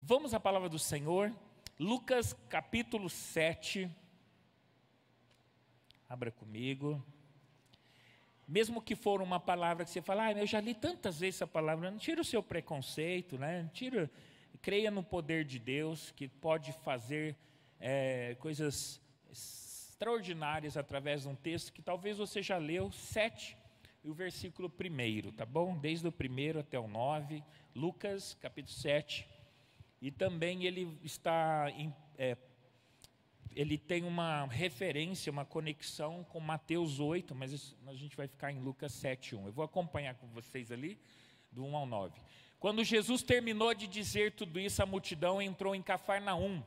Vamos à palavra do Senhor, Lucas capítulo 7, abra comigo. Mesmo que for uma palavra que você fala, eu já li tantas vezes essa palavra, não tira o seu preconceito, né? Creia no poder de Deus, que pode fazer coisas extraordinárias através de um texto que talvez você já leu, 7, e o versículo 1, tá bom? Desde o 1 até o 9, Lucas capítulo 7, e também ele tem uma referência, uma conexão com Mateus 8, mas a gente vai ficar em Lucas 7:1. Eu vou acompanhar com vocês ali, do 1 ao 9. Quando Jesus terminou de dizer tudo isso, a multidão entrou em Cafarnaum.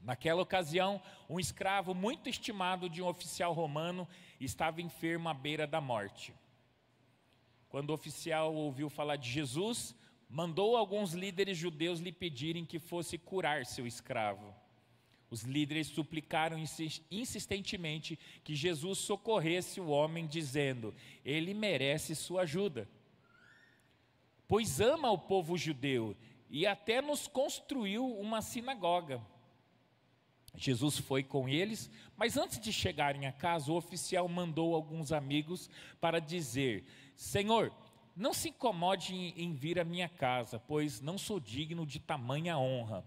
Naquela ocasião, um escravo muito estimado de um oficial romano estava enfermo à beira da morte. Quando o oficial ouviu falar de Jesus, mandou alguns líderes judeus lhe pedirem que fosse curar seu escravo. Os líderes suplicaram insistentemente que Jesus socorresse o homem, dizendo: ele merece sua ajuda, pois ama o povo judeu e até nos construiu uma sinagoga. Jesus foi com eles, mas antes de chegarem a casa, o oficial mandou alguns amigos para dizer: Senhor, não se incomode em vir à minha casa, pois não sou digno de tamanha honra.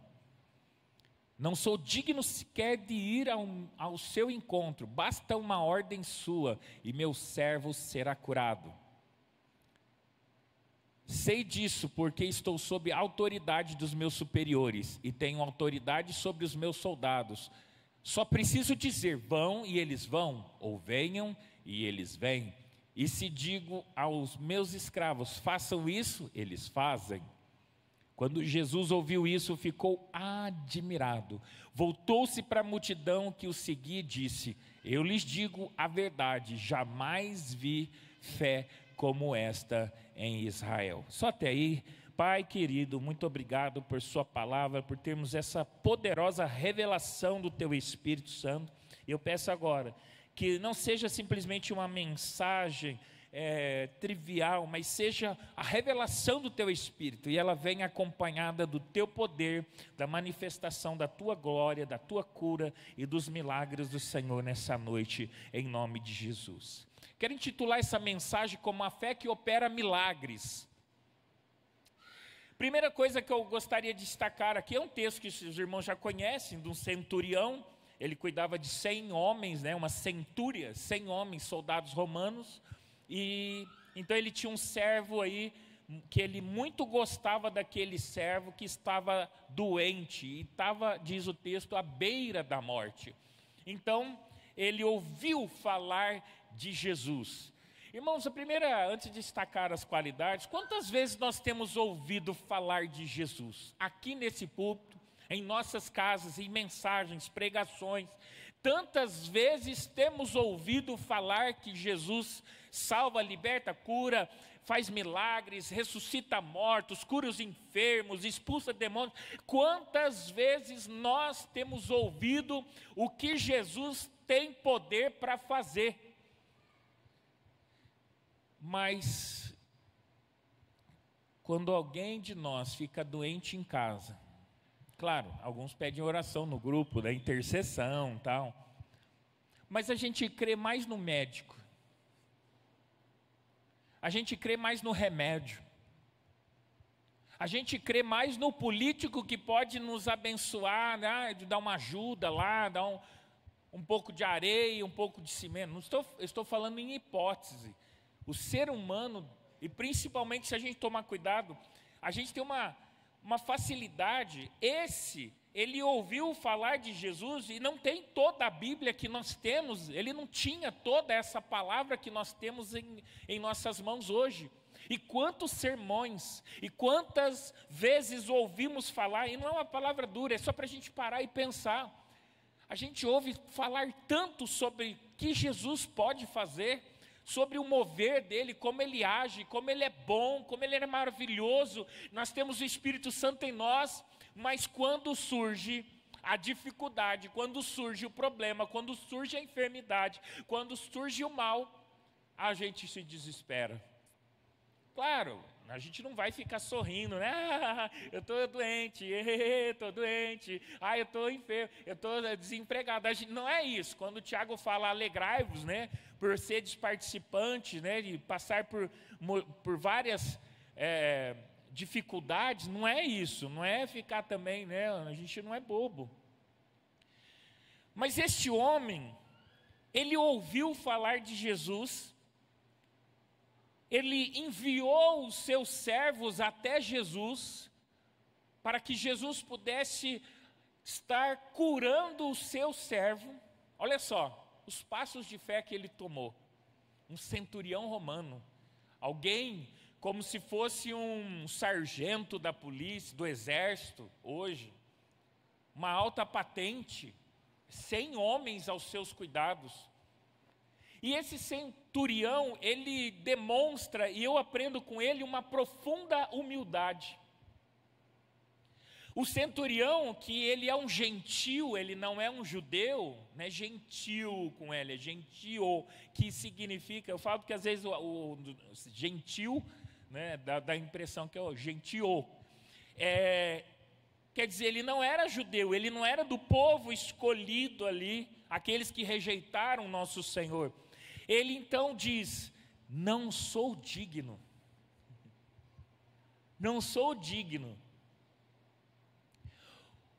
Não sou digno sequer de ir ao seu encontro, basta uma ordem sua e meu servo será curado. Sei disso porque estou sob a autoridade dos meus superiores e tenho autoridade sobre os meus soldados. Só preciso dizer, vão e eles vão, ou venham e eles vêm. E se digo aos meus escravos, façam isso, eles fazem. Quando Jesus ouviu isso, ficou admirado. Voltou-se para a multidão que o seguia e disse: eu lhes digo a verdade, jamais vi fé como esta em Israel. Só até aí. Pai querido, muito obrigado por sua palavra, por termos essa poderosa revelação do teu Espírito Santo. Eu peço agora que não seja simplesmente uma mensagem trivial, mas seja a revelação do teu Espírito, e ela venha acompanhada do teu poder, da manifestação da tua glória, da tua cura e dos milagres do Senhor nessa noite, em nome de Jesus. Quero intitular essa mensagem como a fé que opera milagres. Primeira coisa que eu gostaria de destacar aqui é um texto que os irmãos já conhecem, de um centurião. Ele cuidava de 100 homens, uma centúria, 100 homens, soldados romanos. E então ele tinha um servo aí, que ele muito gostava daquele servo que estava doente, e estava, diz o texto, à beira da morte. Então ele ouviu falar de Jesus. Irmãos, antes de destacar as qualidades, quantas vezes nós temos ouvido falar de Jesus? Aqui nesse púlpito, em nossas casas, em mensagens, pregações, tantas vezes temos ouvido falar que Jesus salva, liberta, cura, faz milagres, ressuscita mortos, cura os enfermos, expulsa demônios. Quantas vezes nós temos ouvido o que Jesus tem poder para fazer? Mas quando alguém de nós fica doente em casa, claro, alguns pedem oração no grupo, da intercessão e tal, mas a gente crê mais no médico, a gente crê mais no remédio, a gente crê mais no político que pode nos abençoar, de dar uma ajuda lá, dar um pouco de areia, um pouco de cimento. Não estou falando em hipótese. O ser humano, e principalmente se a gente tomar cuidado, a gente tem uma facilidade. Ele ouviu falar de Jesus e não tem toda a Bíblia que nós temos, ele não tinha toda essa palavra que nós temos em nossas mãos hoje. E quantos sermões, e quantas vezes ouvimos falar, e não é uma palavra dura, é só para a gente parar e pensar. A gente ouve falar tanto sobre o que Jesus pode fazer, sobre o mover dele, como ele age, como ele é bom, como ele é maravilhoso. Nós temos o Espírito Santo em nós, mas quando surge a dificuldade, quando surge o problema, quando surge a enfermidade, quando surge o mal, a gente se desespera. Claro, A gente não vai ficar sorrindo, né? Ah, eu estou doente, estou doente, eu estou enfermo, eu estou desempregado. Não é isso. Quando o Tiago fala alegrai-vos, né? Por seres participantes, né? De passar por várias dificuldades, não é isso. Não é ficar também, né? A gente não é bobo. Mas este homem, ele ouviu falar de Jesus, ele enviou os seus servos até Jesus, para que Jesus pudesse estar curando o seu servo. Olha só, os passos de fé que ele tomou. Um centurião romano, alguém como se fosse um sargento da polícia, do exército, hoje, uma alta patente, 100 homens aos seus cuidados. E esse centurião, ele demonstra, e eu aprendo com ele, uma profunda humildade. O centurião, que ele é um gentil, ele não é um judeu, não é gentil com ele, é gentio, que significa, eu falo que às vezes o gentil, né, dá a impressão que é o gentio. Quer dizer, ele não era judeu, ele não era do povo escolhido ali, aqueles que rejeitaram nosso Senhor. Ele então diz: não sou digno. Não sou digno.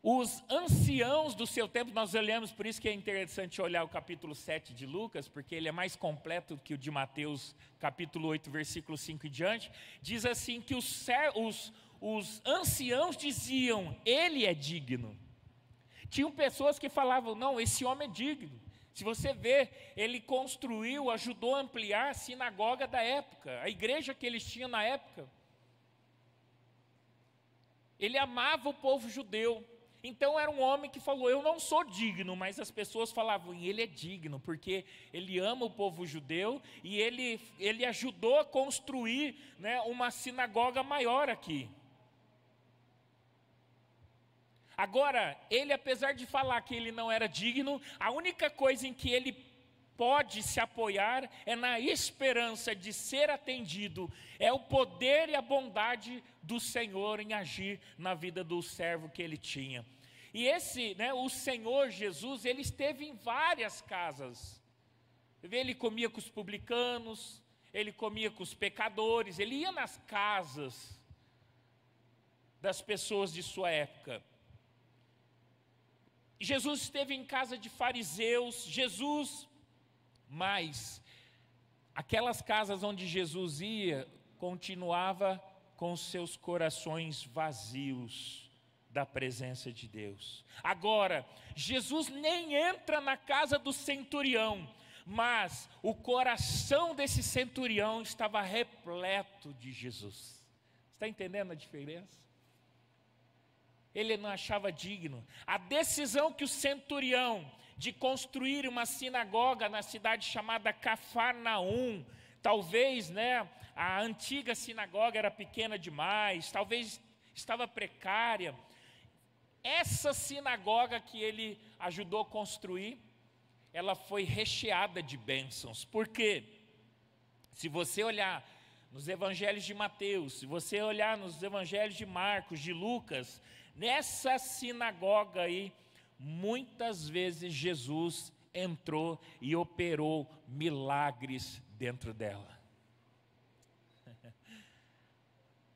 Os anciãos do seu tempo, nós olhamos, por isso que é interessante olhar o capítulo 7 de Lucas, porque ele é mais completo que o de Mateus, capítulo 8, versículo 5 e diante. Diz assim que os anciãos diziam: ele é digno. Tinham pessoas que falavam: não, esse homem é digno. Se você vê, ele construiu, ajudou a ampliar a sinagoga da época, a igreja que eles tinham na época. Ele amava o povo judeu. Então era um homem que falou: eu não sou digno, mas as pessoas falavam: ele é digno, porque ele ama o povo judeu e ele ajudou a construir, né, uma sinagoga maior aqui. Agora, ele, apesar de falar que ele não era digno, a única coisa em que ele pode se apoiar é na esperança de ser atendido, é o poder e a bondade do Senhor em agir na vida do servo que ele tinha. E o Senhor Jesus, ele esteve em várias casas. Ele comia com os publicanos, ele comia com os pecadores, ele ia nas casas das pessoas de sua época. Jesus esteve em casa de fariseus, mas aquelas casas onde Jesus ia, continuava com seus corações vazios da presença de Deus. Agora, Jesus nem entra na casa do centurião, mas o coração desse centurião estava repleto de Jesus. Está entendendo a diferença? Ele não achava digno. A decisão que o centurião de construir uma sinagoga na cidade chamada Cafarnaum, talvez, né, a antiga sinagoga era pequena demais, talvez estava precária. Essa sinagoga que ele ajudou a construir, ela foi recheada de bênçãos. Por quê? Se você olhar nos evangelhos de Mateus, se você olhar nos evangelhos de Marcos, de Lucas, nessa sinagoga aí, muitas vezes Jesus entrou e operou milagres dentro dela.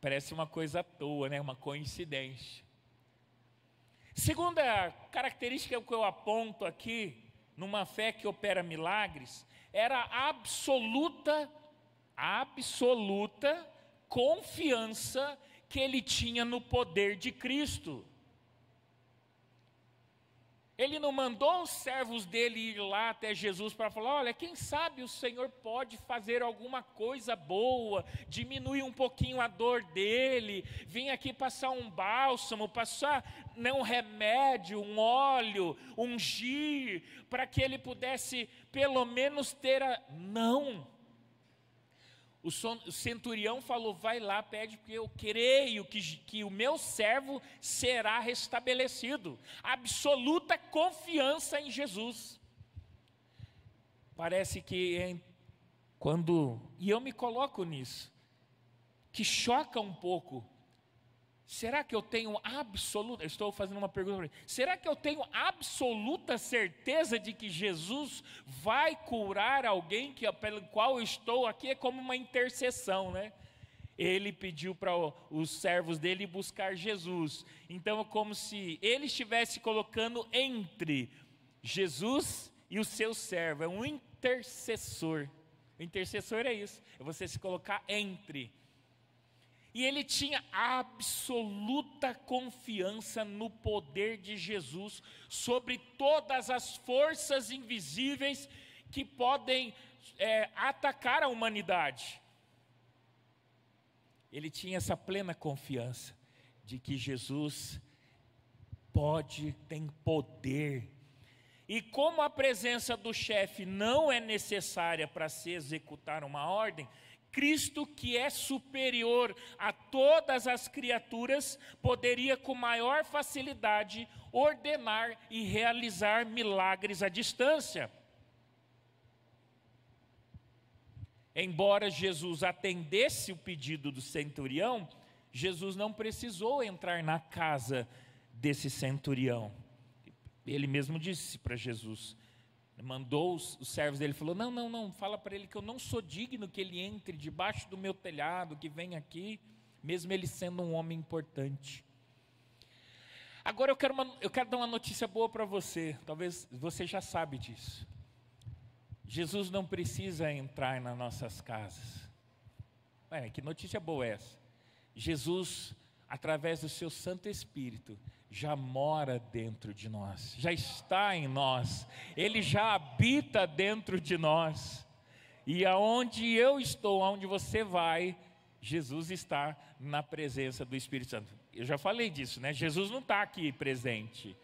Parece uma coisa à toa, né? Uma coincidência. Segunda característica que eu aponto aqui, numa fé que opera milagres, era a absoluta confiança que ele tinha no poder de Cristo. Ele não mandou os servos dele ir lá até Jesus para falar: olha, quem sabe o Senhor pode fazer alguma coisa boa, diminuir um pouquinho a dor dele, vir aqui passar um bálsamo, passar um remédio, um óleo, ungir, para que ele pudesse pelo menos ter Não. O centurião falou: vai lá, pede, porque eu creio que o meu servo será restabelecido. Absoluta confiança em Jesus. Parece que e eu me coloco nisso, que choca um pouco. Será que eu tenho absoluta, estou fazendo uma pergunta para ele, será que eu tenho absoluta certeza de que Jesus vai curar alguém pelo qual eu estou aqui? É como uma intercessão, né? Ele pediu para os servos dele buscar Jesus. Então é como se ele estivesse colocando entre Jesus e o seu servo. É um intercessor. O intercessor é isso, é você se colocar entre. E ele tinha absoluta confiança no poder de Jesus sobre todas as forças invisíveis que podem atacar a humanidade. Ele tinha essa plena confiança de que Jesus tem poder. E como a presença do chefe não é necessária para se executar uma ordem, Cristo, que é superior a todas as criaturas, poderia com maior facilidade ordenar e realizar milagres à distância. Embora Jesus atendesse o pedido do centurião, Jesus não precisou entrar na casa desse centurião. Ele mesmo disse para Jesus, mandou os servos dele, falou, não, fala para ele que eu não sou digno que ele entre debaixo do meu telhado, que venha aqui, mesmo ele sendo um homem importante. Agora eu quero dar uma notícia boa para você, talvez você já sabe disso. Jesus não precisa entrar nas nossas casas. Que notícia boa é essa? Jesus, através do seu Santo Espírito, já mora dentro de nós, já está em nós, Ele já habita dentro de nós, e aonde eu estou, aonde você vai, Jesus está na presença do Espírito Santo. Eu já falei disso, né? Jesus não está aqui presente,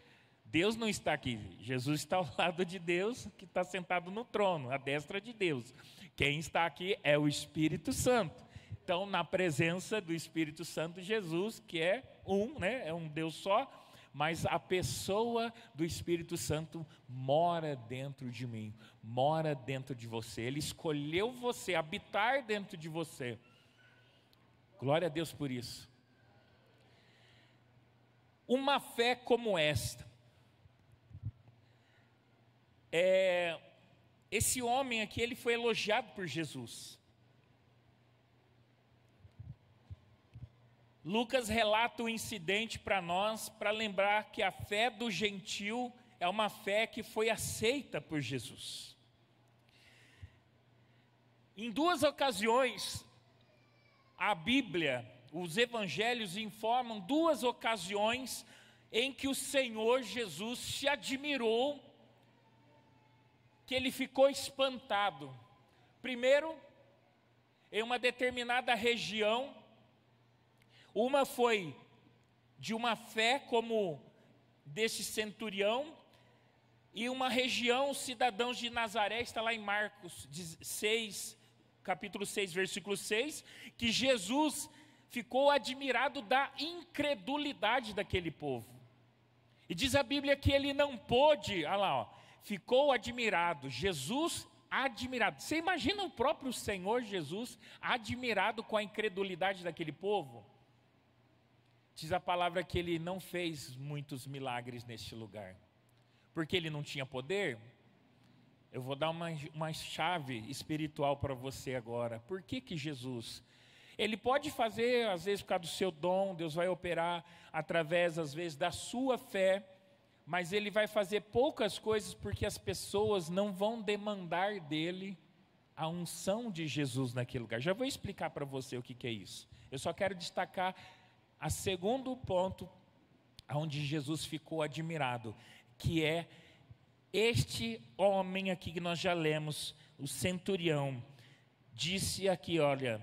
Deus não está aqui, Jesus está ao lado de Deus, que está sentado no trono, à destra de Deus. Quem está aqui é o Espírito Santo. Então, na presença do Espírito Santo, Jesus, que é né? É um Deus só, mas a pessoa do Espírito Santo mora dentro de mim, mora dentro de você. Ele escolheu você, habitar dentro de você. Glória a Deus por isso. Uma fé como esta, esse homem aqui, ele foi elogiado por Jesus. Lucas relata o incidente para nós, para lembrar que a fé do gentil é uma fé que foi aceita por Jesus. Em duas ocasiões, a Bíblia, os evangelhos informam duas ocasiões em que o Senhor Jesus se admirou, que ele ficou espantado. Primeiro, em uma determinada região, uma foi de uma fé como desse centurião, e uma região, os cidadãos de Nazaré, está lá em Marcos 6, capítulo 6, versículo 6, que Jesus ficou admirado da incredulidade daquele povo. E diz a Bíblia que ele não pôde, olha lá, ficou admirado, Jesus admirado. Você imagina o próprio Senhor Jesus admirado com a incredulidade daquele povo? Diz a palavra que ele não fez muitos milagres neste lugar. Porque ele não tinha poder? Eu vou dar uma chave espiritual para você agora. Por que Jesus? Ele pode fazer, às vezes, por causa do seu dom, Deus vai operar através, às vezes, da sua fé, mas ele vai fazer poucas coisas porque as pessoas não vão demandar dele a unção de Jesus naquele lugar. Já vou explicar para você o que é isso. Eu só quero destacar a segundo ponto, onde Jesus ficou admirado, que é este homem aqui que nós já lemos, o centurião, disse aqui, olha,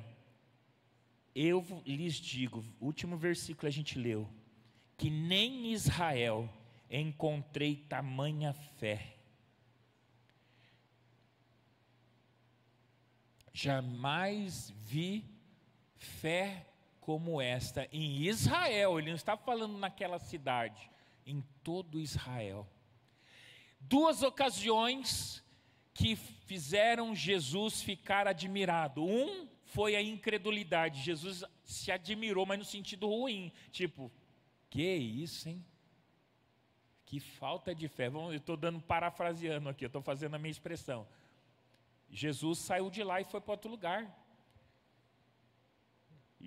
eu lhes digo, o último versículo a gente leu, que nem em Israel encontrei tamanha fé. Jamais vi fé como esta em Israel. Ele não está falando naquela cidade, em todo Israel. Duas ocasiões que fizeram Jesus ficar admirado. Um foi a incredulidade. Jesus se admirou, mas no sentido ruim. Tipo, que isso, hein? Que falta de fé. Eu estou parafraseando aqui, eu estou fazendo a minha expressão. Jesus saiu de lá e foi para outro lugar.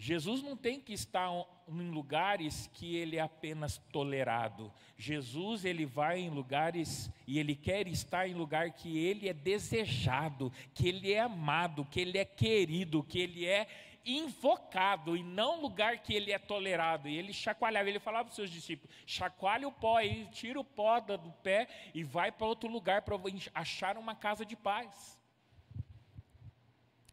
Jesus não tem que estar em lugares que ele é apenas tolerado. Jesus, ele vai em lugares e ele quer estar em lugar que ele é desejado, que ele é amado, que ele é querido, que ele é invocado, e não lugar que ele é tolerado. E ele chacoalhava, ele falava para os seus discípulos: chacoalha o pó aí, tira o pó do pé e vai para outro lugar para achar uma casa de paz.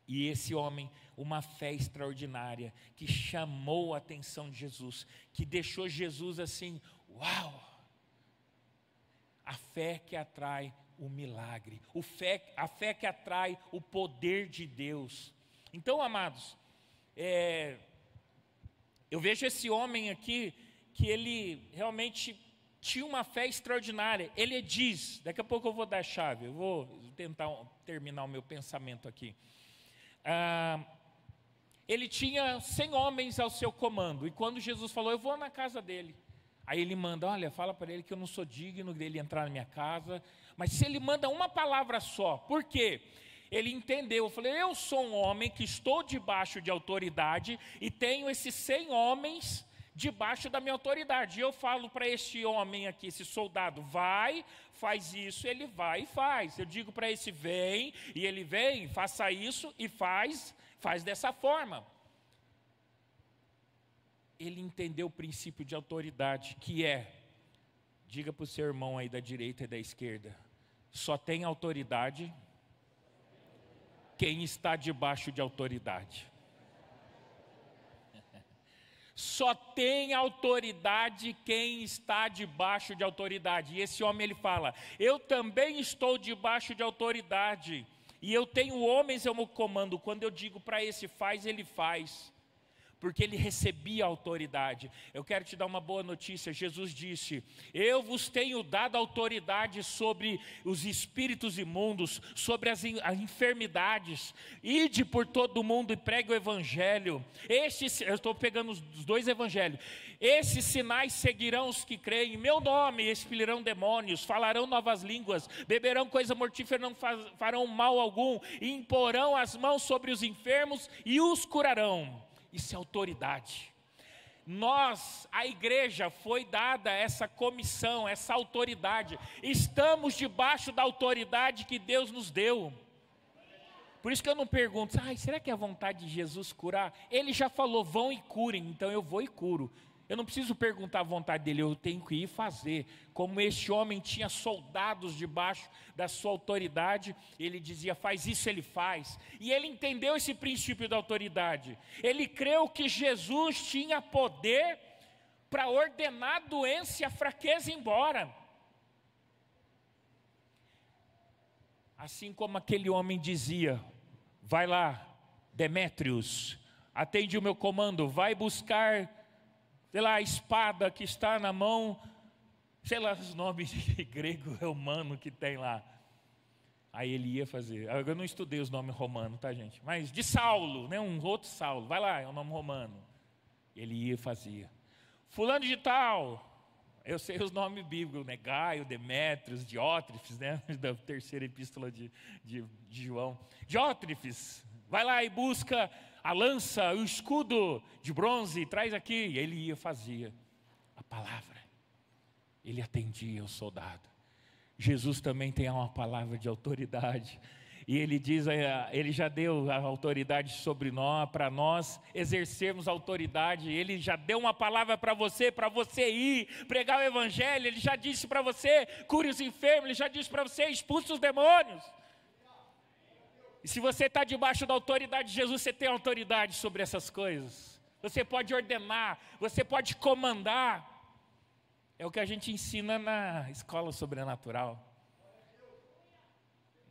E esse homem, uma fé extraordinária, que chamou a atenção de Jesus, que deixou Jesus assim, uau! A fé que atrai o milagre, a fé que atrai o poder de Deus. Então, amados, eu vejo esse homem aqui, que ele realmente tinha uma fé extraordinária. Ele diz, daqui a pouco eu vou dar a chave, eu vou tentar terminar o meu pensamento aqui. Ele tinha 100 homens ao seu comando, e quando Jesus falou, eu vou na casa dele, aí ele manda, olha, fala para ele que eu não sou digno dele entrar na minha casa. Mas se ele manda uma palavra só, por quê? Ele entendeu, eu falei, eu sou um homem que estou debaixo de autoridade, e tenho esses 100 homens debaixo da minha autoridade, e eu falo para este homem aqui, esse soldado, vai, faz isso, ele vai e faz. Eu digo para esse, vem, e ele vem, faça isso e faz dessa forma. Ele entendeu o princípio de autoridade, que diga para o seu irmão aí da direita e da esquerda, só tem autoridade quem está debaixo de autoridade. Só tem autoridade quem está debaixo de autoridade. E esse homem, ele fala, eu também estou debaixo de autoridade, e eu tenho homens ao meu comando. Quando eu digo para esse faz, ele faz, porque ele recebia a autoridade. Eu quero te dar uma boa notícia. Jesus disse, eu vos tenho dado autoridade sobre os espíritos imundos, sobre as enfermidades. Ide por todo o mundo e pregue o evangelho. Eu estou pegando os 2 evangelhos. Esses sinais seguirão os que creem em meu nome, expelirão demônios, falarão novas línguas, beberão coisa mortífera, não farão mal algum, e imporão as mãos sobre os enfermos e os curarão. Isso é autoridade. A igreja, foi dada essa comissão, essa autoridade. Estamos debaixo da autoridade que Deus nos deu. Por isso que eu não pergunto, será que é a vontade de Jesus curar? Ele já falou, vão e curem, então eu vou e curo. Eu não preciso perguntar a vontade dele, eu tenho que ir fazer. Como este homem tinha soldados debaixo da sua autoridade, ele dizia, faz isso, ele faz. E ele entendeu esse princípio da autoridade. Ele creu que Jesus tinha poder para ordenar a doença e a fraqueza embora. Assim como aquele homem dizia, vai lá, Demétrios, atende o meu comando, vai buscar, sei lá, a espada que está na mão, sei lá os nomes grego, romano que tem lá. Aí ele ia fazer, eu não estudei os nomes romanos, tá gente? Mas de Saulo, né, um outro Saulo, vai lá, é o nome romano. Ele ia e fazia. Fulano de tal, eu sei os nomes bíblicos, né? Gaio, Demétrios, Diótrefes, né? Da terceira epístola de João. Diótrefes, vai lá e busca a lança, o escudo de bronze, traz aqui. E ele ia e fazia a palavra. Ele atendia o soldado. Jesus também tem uma palavra de autoridade. E ele diz, ele já deu a autoridade sobre nós, para nós exercermos a autoridade. Ele já deu uma palavra para você ir pregar o evangelho. Ele já disse para você, cure os enfermos. Ele já disse para você, expulse os demônios. E se você está debaixo da autoridade de Jesus, você tem autoridade sobre essas coisas. Você pode ordenar, você pode comandar. É o que a gente ensina na escola sobrenatural.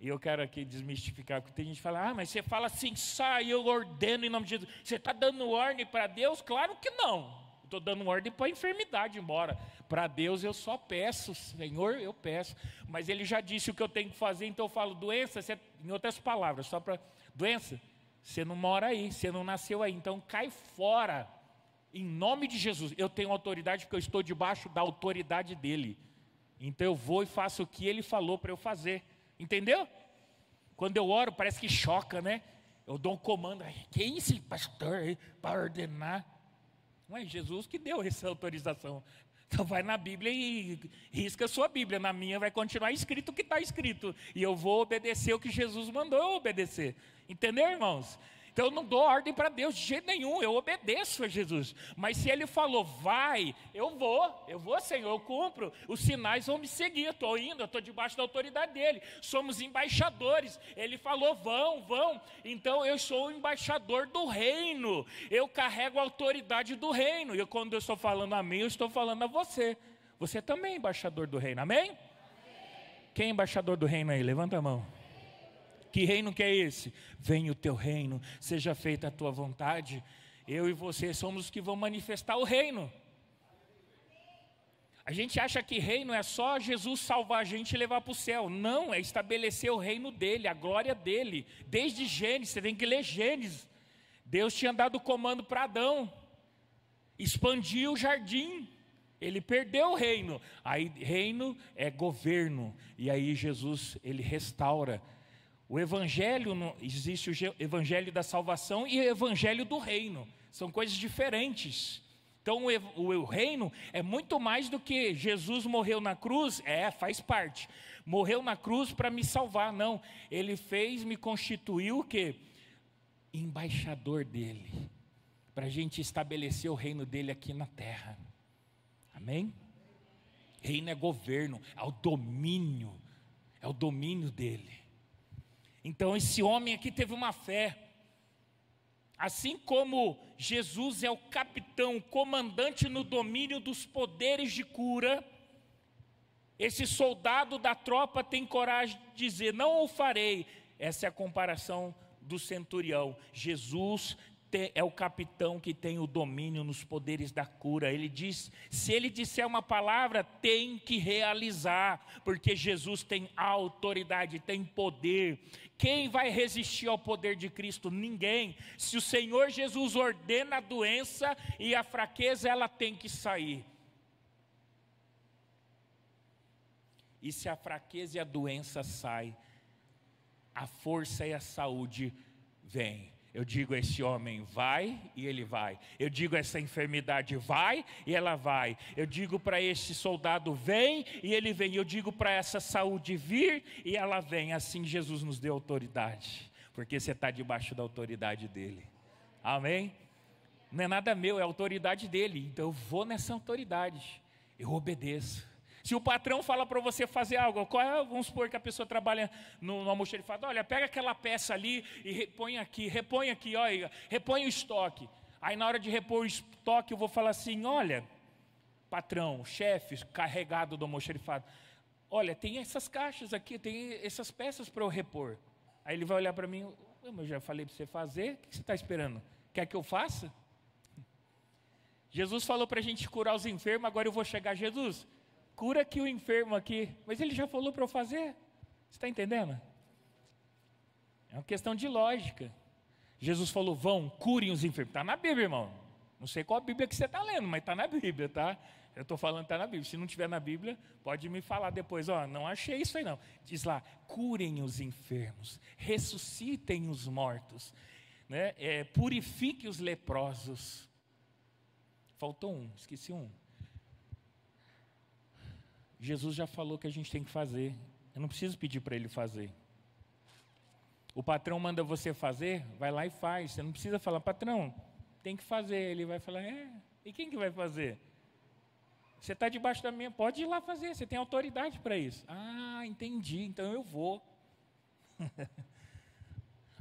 E eu quero aqui desmistificar, porque tem gente que fala, mas você fala assim, sai, eu ordeno em nome de Jesus. Você está dando ordem para Deus? Claro que não. Estou dando ordem para a enfermidade embora. Para Deus eu só peço, Senhor, eu peço. Mas Ele já disse o que eu tenho que fazer, então eu falo, doença, em outras palavras, só para doença, Você não mora aí, você não nasceu aí, então cai fora, em nome de Jesus. Eu tenho autoridade porque eu estou debaixo da autoridade dele. Então eu vou e faço o que ele falou para eu fazer, entendeu? Quando eu oro parece que choca, né? Eu dou um comando, quem é esse pastor aí para ordenar? Não é Jesus que deu essa autorização. Então vai na Bíblia e risca a sua Bíblia. Na minha vai continuar escrito o que está escrito. E eu vou obedecer o que Jesus mandou eu obedecer. Entendeu, irmãos? Então eu não dou ordem para Deus de jeito nenhum, eu obedeço a Jesus. Mas se Ele falou, vai, eu vou, Senhor, eu cumpro. Os sinais vão me seguir, eu estou indo, eu estou debaixo da autoridade dEle. Somos embaixadores, Ele falou, vão. Então eu sou o embaixador do reino, eu carrego a autoridade do reino. E quando eu estou falando a mim, eu estou falando a você. Você também é embaixador do reino, amém? Amém. Quem é embaixador do reino aí? Levanta a mão. Que reino que é esse? Venha o teu reino, seja feita a tua vontade. Eu e você somos os que vão manifestar o reino. A gente acha que reino é só Jesus salvar a gente e levar para o céu. Não, é estabelecer o reino dele, a glória dele. Desde Gênesis, você tem que ler Gênesis. Deus tinha dado o comando para Adão, expandir o jardim. Ele perdeu o reino. Aí reino é governo. E aí Jesus, ele restaura. O evangelho, existe o evangelho da salvação e o evangelho do reino, são coisas diferentes. Então o reino é muito mais do que Jesus morreu na cruz, faz parte, morreu na cruz para me salvar, não, Ele me constituiu o quê? Embaixador dele, para a gente estabelecer o reino dele aqui na terra, amém? Reino é governo, é o domínio dele. Então esse homem aqui teve uma fé, assim como Jesus é o capitão, comandante no domínio dos poderes de cura, esse soldado da tropa tem coragem de dizer, não o farei. Essa é a comparação do centurião. Jesus é o capitão que tem o domínio nos poderes da cura. Ele diz, se ele disser uma palavra, tem que realizar, porque Jesus tem autoridade, tem poder. Quem vai resistir ao poder de Cristo? Ninguém. Se o Senhor Jesus ordena a doença e a fraqueza, ela tem que sair. E se a fraqueza e a doença saem, a força e a saúde vêm. Eu digo a esse homem, vai, e ele vai. Eu digo a essa enfermidade, vai, e ela vai. Eu digo para esse soldado, vem, e ele vem. Eu digo para essa saúde vir, e ela vem. Assim Jesus nos deu autoridade, porque você está debaixo da autoridade dele. Amém? Não é nada meu, é a autoridade dele. Então eu vou nessa autoridade, eu obedeço. Se o patrão fala para você fazer algo, vamos supor que a pessoa trabalha no almoxarifado, olha, pega aquela peça ali e repõe aqui, olha, repõe o estoque. Aí na hora de repor o estoque eu vou falar assim, olha, patrão, chefe, carregado do almoxarifado, olha, tem essas caixas aqui, tem essas peças para eu repor. Aí ele vai olhar para mim, eu já falei para você fazer, o que você está esperando? Quer que eu faça? Jesus falou para a gente curar os enfermos, agora eu vou chegar, Jesus, cura aqui o enfermo aqui, mas ele já falou para eu fazer, você está entendendo? É uma questão de lógica. Jesus falou, vão, curem os enfermos, está na Bíblia, irmão, não sei qual a Bíblia que você está lendo, mas está na Bíblia, tá? Eu estou falando que está na Bíblia, se não tiver na Bíblia, pode me falar depois, não achei isso aí não, diz lá, curem os enfermos, ressuscitem os mortos, né? Purifiquem os leprosos, faltou um, esqueci um. Jesus já falou que a gente tem que fazer. Eu não preciso pedir para ele fazer. O patrão manda você fazer, vai lá e faz. Você não precisa falar, patrão, tem que fazer. Ele vai falar, e quem que vai fazer? Você está debaixo da minha, pode ir lá fazer, você tem autoridade para isso. Ah, entendi, então eu vou.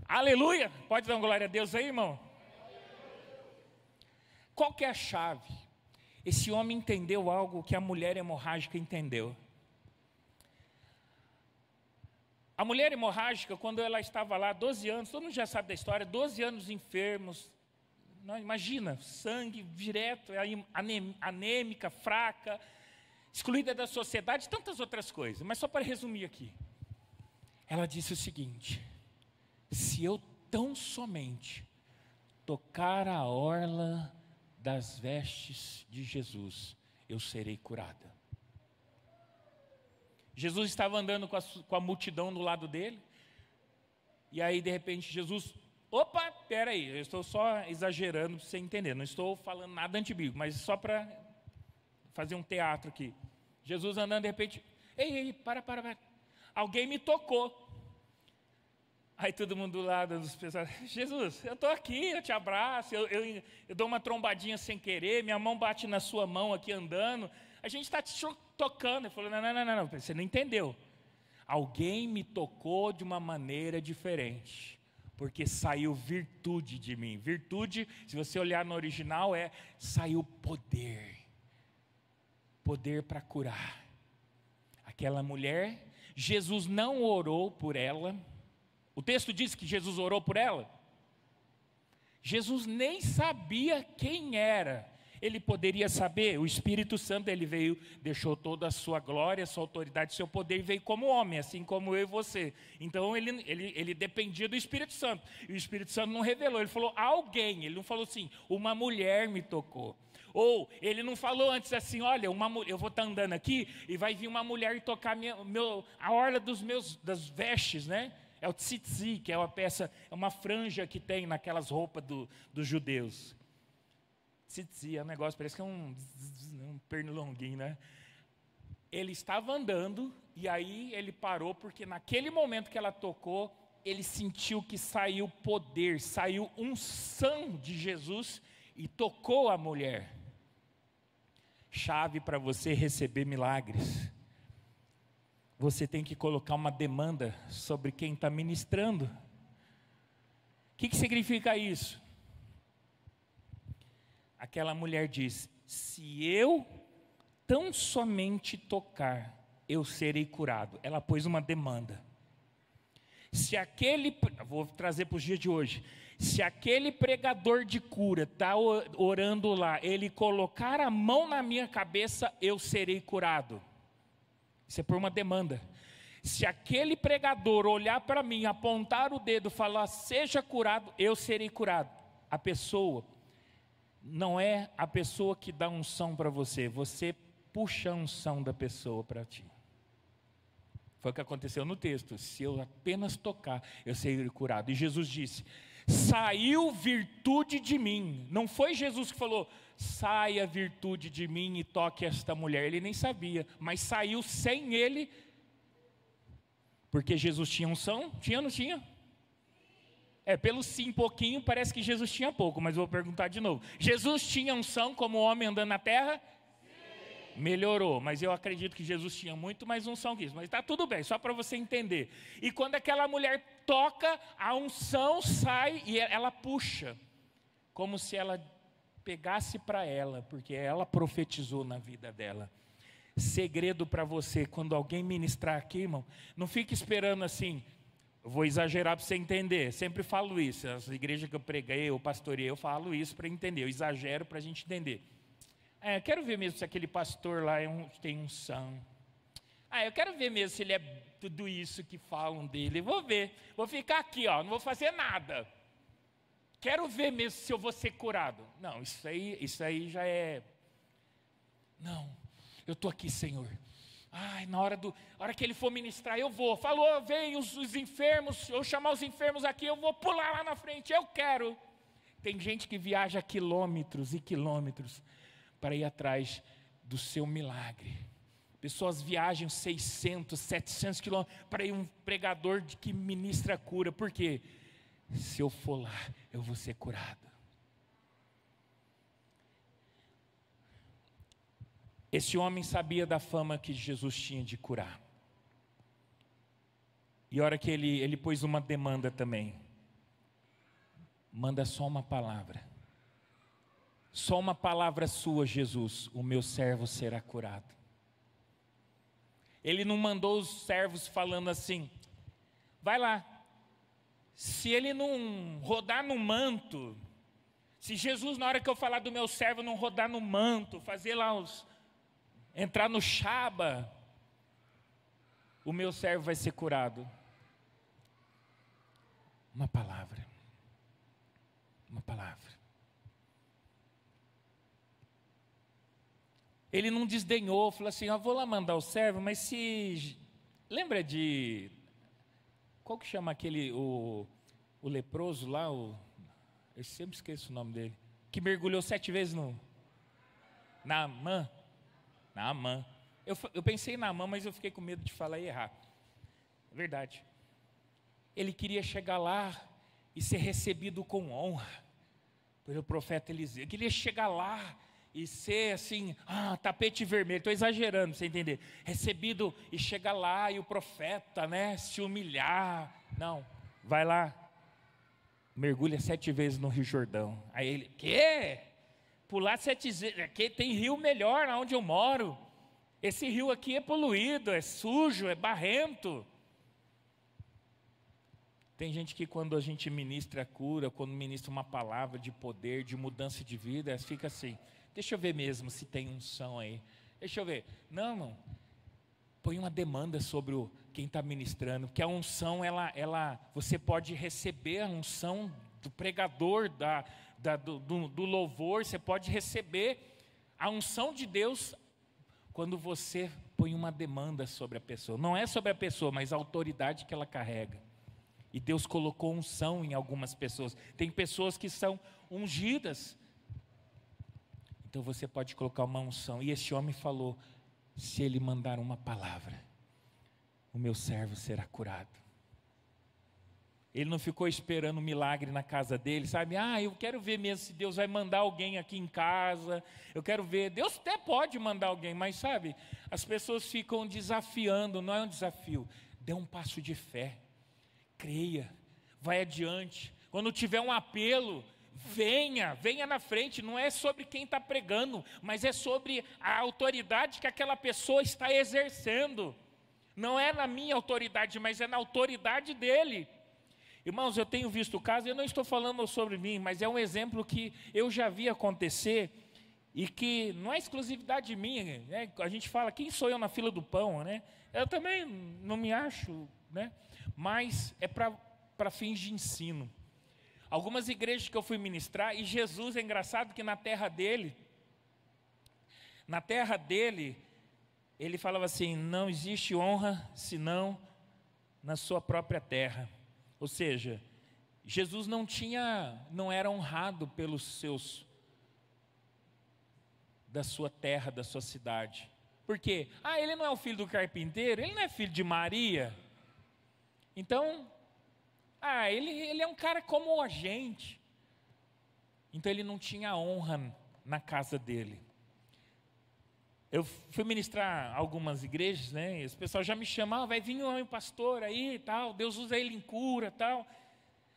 Aleluia! Pode dar uma glória a Deus aí, irmão? Qual que é a chave? Esse homem entendeu algo que a mulher hemorrágica entendeu. A mulher hemorrágica, quando ela estava lá, 12 anos, todo mundo já sabe da história, 12 anos enfermos, não, imagina, sangue direto, anêmica, fraca, excluída da sociedade, tantas outras coisas, mas só para resumir aqui. Ela disse o seguinte, se eu tão somente tocar a orla das vestes de Jesus, eu serei curada. Jesus estava andando com a multidão do lado dele, e aí de repente Jesus, opa, peraí, eu estou só exagerando para você entender, não estou falando nada antibíblico, mas só para fazer um teatro aqui. Jesus andando de repente, ei, para, alguém me tocou. Aí todo mundo do lado dos pessoas, Jesus, eu estou aqui, eu te abraço, eu dou uma trombadinha sem querer, minha mão bate na sua mão aqui andando, a gente está te tocando. Ele falou, não, você não entendeu. Alguém me tocou de uma maneira diferente, porque saiu virtude de mim. Virtude, se você olhar no original, saiu poder para curar. Aquela mulher, Jesus não orou por ela. O texto diz que Jesus orou por ela. Jesus nem sabia quem era. Ele poderia saber. O Espírito Santo, ele veio, deixou toda a sua glória, sua autoridade, seu poder, e veio como homem, assim como eu e você. Então ele dependia do Espírito Santo. E o Espírito Santo não revelou, ele falou alguém. Ele não falou assim, uma mulher me tocou. Ou ele não falou antes assim, olha, eu vou estar andando aqui e vai vir uma mulher e tocar a orla das vestes, né? É o tzitzi, que é uma peça, é uma franja que tem naquelas roupas dos judeus. Tzitzi é um negócio, parece que é um pernilonguinho, né? Ele estava andando e aí ele parou, porque naquele momento que ela tocou, ele sentiu que saiu poder, saiu unção de Jesus e tocou a mulher. Chave para você receber milagres. Você tem que colocar uma demanda sobre quem está ministrando. O que significa isso? Aquela mulher diz, se eu tão somente tocar, eu serei curado. Ela pôs uma demanda. Vou trazer para os dias de hoje. Se aquele pregador de cura está orando lá, ele colocar a mão na minha cabeça, eu serei curado. Isso é por uma demanda. Se aquele pregador olhar para mim, apontar o dedo, falar, seja curado, eu serei curado. A pessoa, não é a pessoa que dá unção para você, você puxa a unção da pessoa para ti. Foi o que aconteceu no texto, se eu apenas tocar, eu serei curado. E Jesus disse, saiu virtude de mim. Não foi Jesus que falou, saia virtude de mim e toque esta mulher. Ele nem sabia, mas saiu sem ele, porque Jesus tinha unção? Tinha ou não tinha? Pelo sim pouquinho, parece que Jesus tinha pouco, mas vou perguntar de novo. Jesus tinha unção como homem andando na terra? Sim. Melhorou, mas eu acredito que Jesus tinha muito mais unção que isso. Mas está tudo bem, só para você entender. E quando aquela mulher toca, a unção sai e ela puxa, como se ela pegasse para ela, porque ela profetizou na vida dela. Segredo para você, quando alguém ministrar aqui, irmão, não fique esperando assim, eu vou exagerar para você entender, sempre falo isso, as igrejas que eu preguei, eu pastorei, eu falo isso para entender, eu exagero para a gente entender. Eu quero ver mesmo se aquele pastor lá tem unção. Eu quero ver mesmo se ele é tudo isso que falam dele, eu vou ver, vou ficar aqui, não vou fazer nada. Quero ver mesmo se eu vou ser curado. Não, isso aí já é... Não, eu estou aqui, Senhor. Na hora que ele for ministrar, eu vou. Falou, vem os enfermos, eu chamar os enfermos aqui, eu vou pular lá na frente, eu quero. Tem gente que viaja quilômetros e quilômetros para ir atrás do seu milagre. Pessoas viajam 600, 700 quilômetros para ir um pregador que ministra a cura. Por quê? Se eu for lá, eu vou ser curado. Esse homem sabia da fama que Jesus tinha de curar. E a hora que ele pôs uma demanda também. Manda só uma palavra. Só uma palavra sua, Jesus, o meu servo será curado. Ele não mandou os servos falando assim, vai lá. Se ele não rodar no manto, se Jesus, na hora que eu falar do meu servo, não rodar no manto, fazer lá entrar no Shaba, o meu servo vai ser curado. Uma palavra. uma palavra. Ele não desdenhou, falou assim, eu vou lá mandar o servo, mas se... Lembra de... Qual que chama aquele, o leproso lá, eu sempre esqueço o nome dele, que mergulhou 7 vezes no... Naamã. Eu pensei em Naamã, mas eu fiquei com medo de falar e errar. É verdade. Ele queria chegar lá e ser recebido com honra pelo profeta Eliseu. Ele queria chegar lá e ser assim, tapete vermelho, estou exagerando, você entender. Recebido e chegar lá e o profeta, né, se humilhar. Não, vai lá, mergulha 7 vezes no Rio Jordão. Aí ele, quê? Pular 7 vezes, aqui tem rio melhor onde eu moro. Esse rio aqui é poluído, é sujo, é barrento. Tem gente que quando a gente ministra a cura, quando ministra uma palavra de poder, de mudança de vida, fica assim, deixa eu ver mesmo se tem unção aí. Deixa eu ver. Não. Põe uma demanda sobre quem está ministrando, porque a unção, você pode receber a unção do pregador, do louvor, você pode receber a unção de Deus quando você põe uma demanda sobre a pessoa. Não é sobre a pessoa, mas a autoridade que ela carrega. E Deus colocou unção em algumas pessoas. Tem pessoas que são ungidas. Então você pode colocar uma unção. E esse homem falou, se ele mandar uma palavra, o meu servo será curado. Ele não ficou esperando um milagre na casa dele, sabe? Eu quero ver mesmo se Deus vai mandar alguém aqui em casa. Eu quero ver. Deus até pode mandar alguém, mas sabe? As pessoas ficam desafiando, não é um desafio. Dê um passo de fé. Creia, vai adiante. Quando tiver um apelo, venha na frente. Não é sobre quem está pregando, mas é sobre a autoridade que aquela pessoa está exercendo. Não é na minha autoridade, mas é na autoridade dele. Irmãos, eu tenho visto o caso, eu não estou falando sobre mim, mas é um exemplo que eu já vi acontecer e que não é exclusividade minha, né? A gente fala, quem sou eu na fila do pão, né? Eu também não me acho, né? Mas é para fins de ensino. Algumas igrejas que eu fui ministrar, e Jesus, é engraçado que na terra dele, ele falava assim, não existe honra senão na sua própria terra. Ou seja, Jesus não era honrado da sua terra, da sua cidade. Por quê? Ele não é o filho do carpinteiro, ele não é filho de Maria. Então, ele é um cara como a gente. Então ele não tinha honra na casa dele. Eu fui ministrar algumas igrejas, né? E os pessoal já me chamavam, vai vir um pastor aí e tal, Deus usa ele em cura e tal.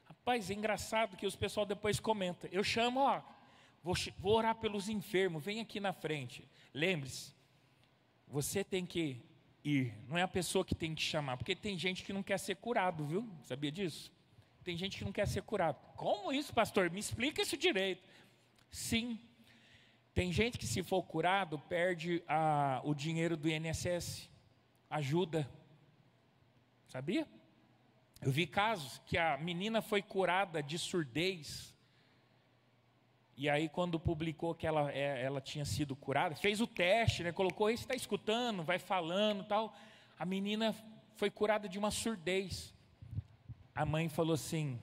Rapaz, é engraçado que os pessoal depois comenta. Eu chamo, vou orar pelos enfermos, vem aqui na frente. Lembre-se, você tem que ir, não é a pessoa que tem que chamar, porque tem gente que não quer ser curado, viu? Sabia disso? Tem gente que não quer ser curado. Como isso, pastor? Me explica isso direito. Sim. Tem gente que se for curado, perde o dinheiro do INSS, ajuda, sabia? Eu vi casos que a menina foi curada de surdez, e aí quando publicou que ela tinha sido curada, fez o teste, né, colocou, você está escutando, vai falando tal, a menina foi curada de uma surdez. A mãe falou assim,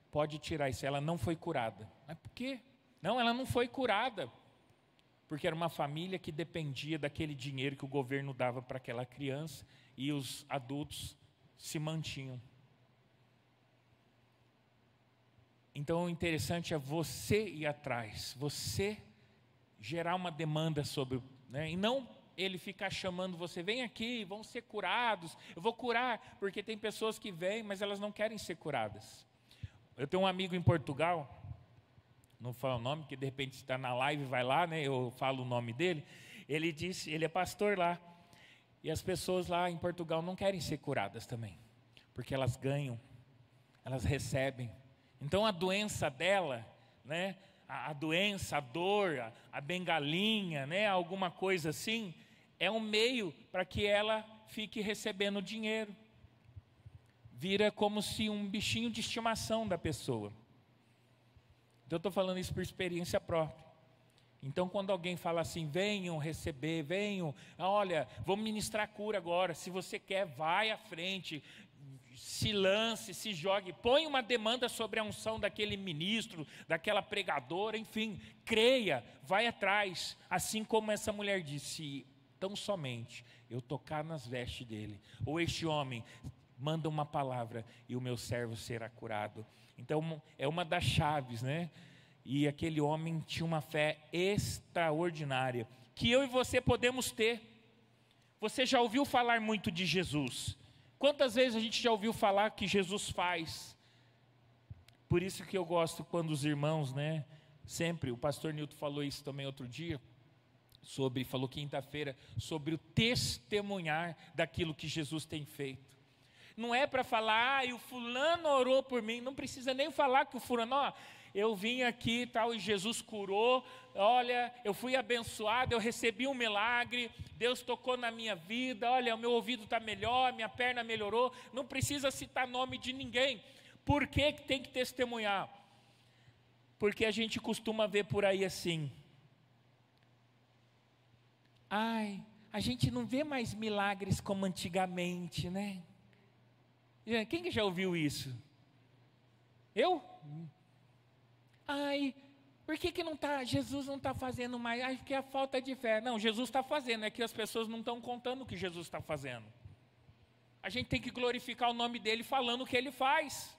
pode tirar isso, ela não foi curada. Mas por quê? Não, ela não foi curada. Porque era uma família que dependia daquele dinheiro que o governo dava para aquela criança e os adultos se mantinham. Então o interessante é você ir atrás, você gerar uma demanda sobre, né, e não ele ficar chamando você, vem aqui, vão ser curados, eu vou curar, porque tem pessoas que vêm, mas elas não querem ser curadas. Eu tenho um amigo em Portugal, não falo o nome, porque de repente está na live, vai lá, né? Eu falo o nome dele. Ele disse, ele é pastor lá. E as pessoas lá em Portugal não querem ser curadas também, porque elas ganham, elas recebem. Então a doença dela, né? A doença, a dor, a bengalinha, né? Alguma coisa assim, é um meio para que ela fique recebendo dinheiro. Vira como se um bichinho de estimação da pessoa. Então eu estou falando isso por experiência própria. Então quando alguém fala assim, venham receber, venham, olha, vamos ministrar cura agora, se você quer, vai à frente, se lance, se jogue, põe uma demanda sobre a unção daquele ministro, daquela pregadora, enfim, creia, vai atrás, assim como essa mulher disse, tão somente eu tocar nas vestes dele, ou este homem manda uma palavra e o meu servo será curado. Então é uma das chaves, né? E aquele homem tinha uma fé extraordinária, que eu e você podemos ter. Você já ouviu falar muito de Jesus? Quantas vezes a gente já ouviu falar que Jesus faz? Por isso que eu gosto quando os irmãos, né? Sempre, o pastor Nilton falou isso também outro dia, falou quinta-feira, sobre o testemunhar daquilo que Jesus tem feito. Não é para falar, o fulano orou por mim, não precisa nem falar que o fulano, eu vim aqui e tal, e Jesus curou, olha, eu fui abençoado, eu recebi um milagre, Deus tocou na minha vida, olha, o meu ouvido está melhor, minha perna melhorou, não precisa citar nome de ninguém. Por que tem que testemunhar? Porque a gente costuma ver por aí assim, a gente não vê mais milagres como antigamente, né? Quem que já ouviu isso? Eu? Por que não tá, Jesus não está fazendo mais? Porque é a falta de fé. Não, Jesus está fazendo, é que as pessoas não estão contando o que Jesus está fazendo. A gente tem que glorificar o nome dele falando o que ele faz.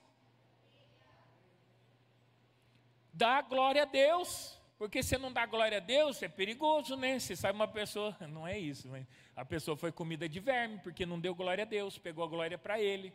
Dá glória a Deus, porque se não dá glória a Deus, é perigoso, né? Você sabe uma pessoa, não é isso, mas a pessoa foi comida de verme, porque não deu glória a Deus, pegou a glória para ele.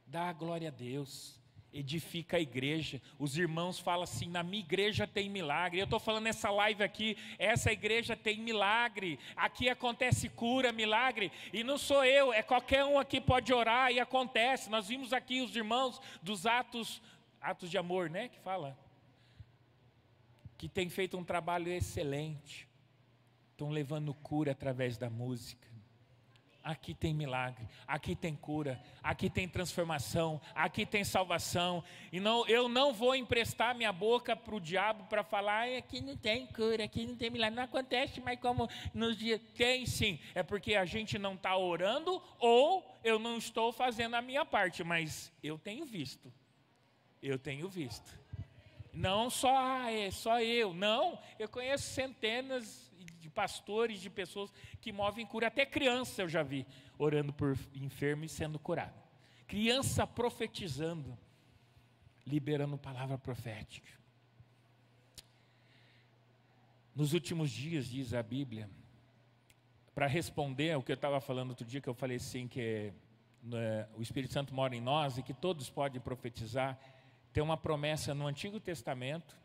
Dá a glória a Deus, edifica a igreja. Os irmãos falam assim, na minha igreja tem milagre. Eu estou falando nessa live aqui, essa igreja tem milagre, aqui acontece cura, milagre, e não sou eu, é qualquer um aqui pode orar e acontece. Nós vimos aqui os irmãos dos atos de amor, né, que fala, que tem feito um trabalho excelente, estão levando cura através da música. Aqui tem milagre, aqui tem cura, aqui tem transformação, aqui tem salvação. E eu não vou emprestar minha boca para o diabo para falar, aqui não tem cura, aqui não tem milagre, não acontece mais como nos dias. Tem sim, é porque a gente não está orando ou eu não estou fazendo a minha parte, mas eu tenho visto. Não só eu, não, eu conheço centenas de pastores, de pessoas que movem cura, até criança eu já vi, orando por enfermo e sendo curado. Criança profetizando, liberando palavra profética. Nos últimos dias, diz a Bíblia, para responder ao que eu estava falando outro dia, que eu falei assim, que o Espírito Santo mora em nós e que todos podem profetizar, tem uma promessa no Antigo Testamento,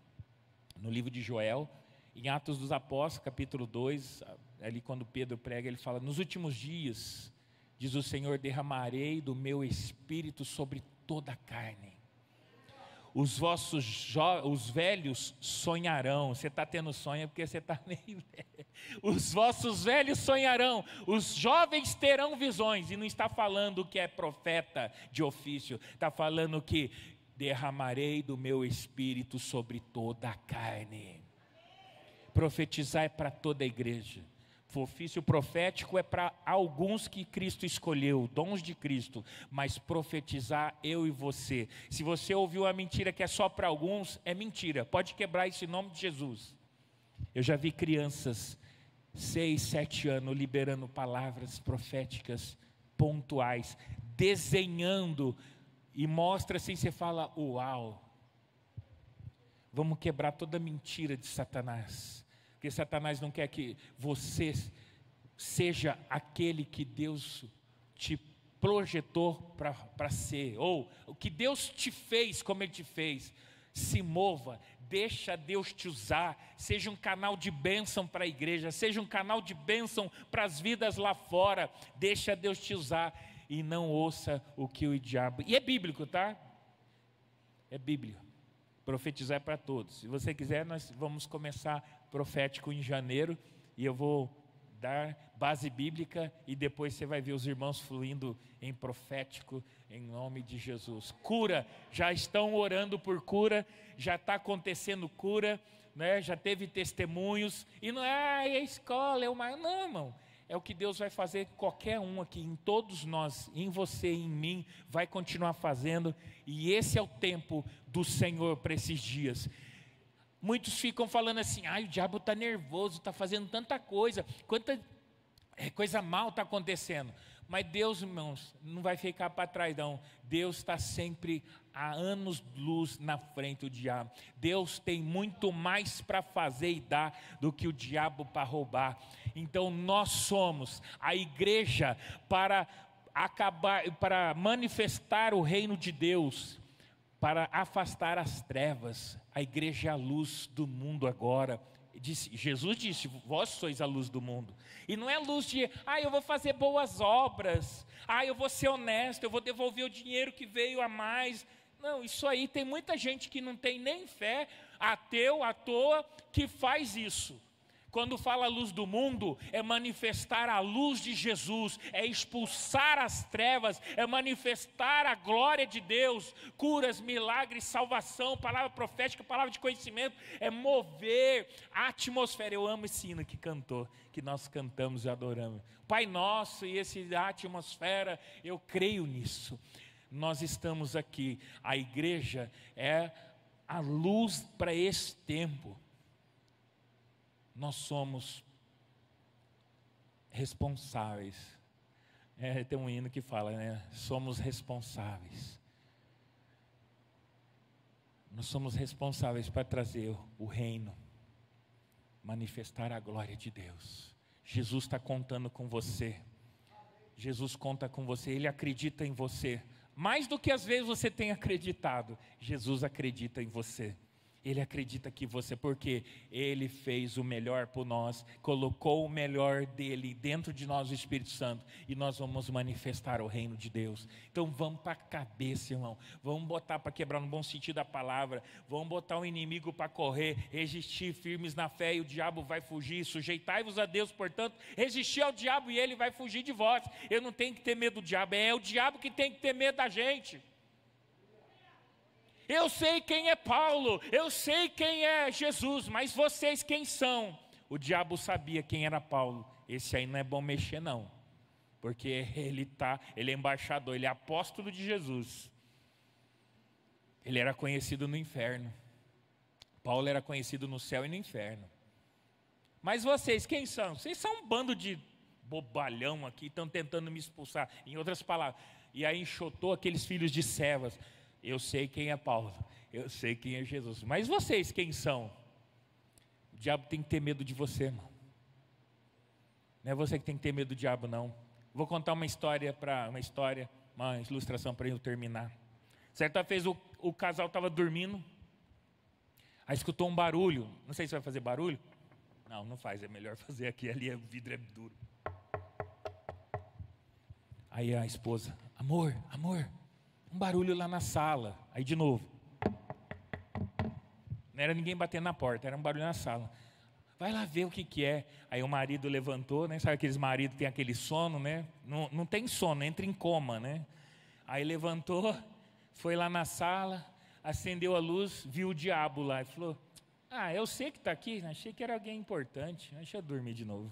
no livro de Joel, em Atos dos Apóstolos, capítulo 2, ali quando Pedro prega, ele fala, nos últimos dias, diz o Senhor, derramarei do meu Espírito sobre toda a carne. Os velhos sonharão. Você está tendo sonho porque você está meio velho. Os vossos velhos sonharão, os jovens terão visões. E não está falando que é profeta de ofício, está falando que derramarei do meu Espírito sobre toda a carne. Profetizar é para toda a igreja. O ofício profético é para alguns que Cristo escolheu, dons de Cristo, mas profetizar eu e você. Se você ouviu a mentira que é só para alguns, é mentira, pode quebrar isso em nome de Jesus. Eu já vi crianças, 6, 7 anos, liberando palavras proféticas pontuais, desenhando, e mostra assim, você fala, uau, vamos quebrar toda mentira de Satanás. Porque Satanás não quer que você seja aquele que Deus te projetou para ser, ou o que Deus te fez como Ele te fez. Se mova, deixa Deus te usar, seja um canal de bênção para a igreja, seja um canal de bênção para as vidas lá fora, deixa Deus te usar e não ouça o que o diabo... E é bíblico, tá? É bíblico. Profetizar é para todos. Se você quiser, nós vamos começar profético em janeiro, e eu vou dar base bíblica e depois você vai ver os irmãos fluindo em profético, em nome de Jesus. Cura, já estão orando por cura, já está acontecendo cura, né? Já teve testemunhos, e não é a escola, não, irmão, é o que Deus vai fazer, qualquer um aqui, em todos nós, em você, em mim, vai continuar fazendo, e esse é o tempo do Senhor para esses dias. Muitos ficam falando assim, o diabo está nervoso, está fazendo tanta coisa, quanta coisa mal está acontecendo. Mas Deus, irmãos, não vai ficar para trás não. Deus está sempre há anos-luz na frente do diabo. Deus tem muito mais para fazer e dar do que o diabo para roubar. Então nós somos a igreja para manifestar o reino de Deus, para afastar as trevas. A igreja é a luz do mundo agora. Jesus disse, vós sois a luz do mundo. E não é luz de, eu vou fazer boas obras, eu vou ser honesto, eu vou devolver o dinheiro que veio a mais. Não, isso aí tem muita gente que não tem nem fé, ateu, à toa, que faz isso. Quando fala luz do mundo, é manifestar a luz de Jesus, é expulsar as trevas, é manifestar a glória de Deus, curas, milagres, salvação, palavra profética, palavra de conhecimento, é mover a atmosfera. Eu amo esse hino que cantou, que nós cantamos e adoramos. Pai Nosso e essa atmosfera, eu creio nisso. Nós estamos aqui, a igreja é a luz para esse tempo. Nós somos responsáveis. Tem um hino que fala, né? Somos responsáveis. Nós somos responsáveis para trazer o reino, manifestar a glória de Deus. Jesus está contando com você. Jesus conta com você, Ele acredita em você. Mais do que às vezes você tem acreditado, Jesus acredita em você. Ele acredita que você, porque Ele fez o melhor por nós, colocou o melhor dEle dentro de nós, o Espírito Santo, e nós vamos manifestar o reino de Deus. Então vamos para a cabeça, irmão, vamos botar para quebrar no bom sentido da palavra, vamos botar o inimigo para correr, resistir firmes na fé e o diabo vai fugir. Sujeitai-vos a Deus, portanto, resistir ao diabo e ele vai fugir de vós. Eu não tenho que ter medo do diabo, é o diabo que tem que ter medo da gente. Eu sei quem é Paulo, eu sei quem é Jesus, mas vocês quem são? O diabo sabia quem era Paulo. Esse aí não é bom mexer não, porque ele é embaixador, ele é apóstolo de Jesus. Ele era conhecido no inferno. Paulo era conhecido no céu e no inferno. Mas vocês quem são? Vocês são um bando de bobalhão aqui, estão tentando me expulsar. Em outras palavras, e aí enxotou aqueles filhos de Cefas. Eu sei quem é Paulo, eu sei quem é Jesus, mas vocês quem são? O diabo tem que ter medo de você, irmão. Não é você que tem que ter medo do diabo, não. Vou contar uma ilustração para eu terminar. Certa vez o casal estava dormindo, aí escutou um barulho. Não sei se vai fazer barulho. Não faz, é melhor fazer aqui, ali o vidro é duro. Aí a esposa, amor, um barulho lá na sala. Aí de novo. Não era ninguém batendo na porta, era um barulho na sala. Vai lá ver o que é. Aí o marido levantou, né? Sabe aqueles maridos que tem aquele sono, né? Não tem sono, entra em coma, né? Aí levantou, foi lá na sala, acendeu a luz, viu o diabo lá e falou, eu sei que está aqui, achei que era alguém importante, deixa eu dormir de novo.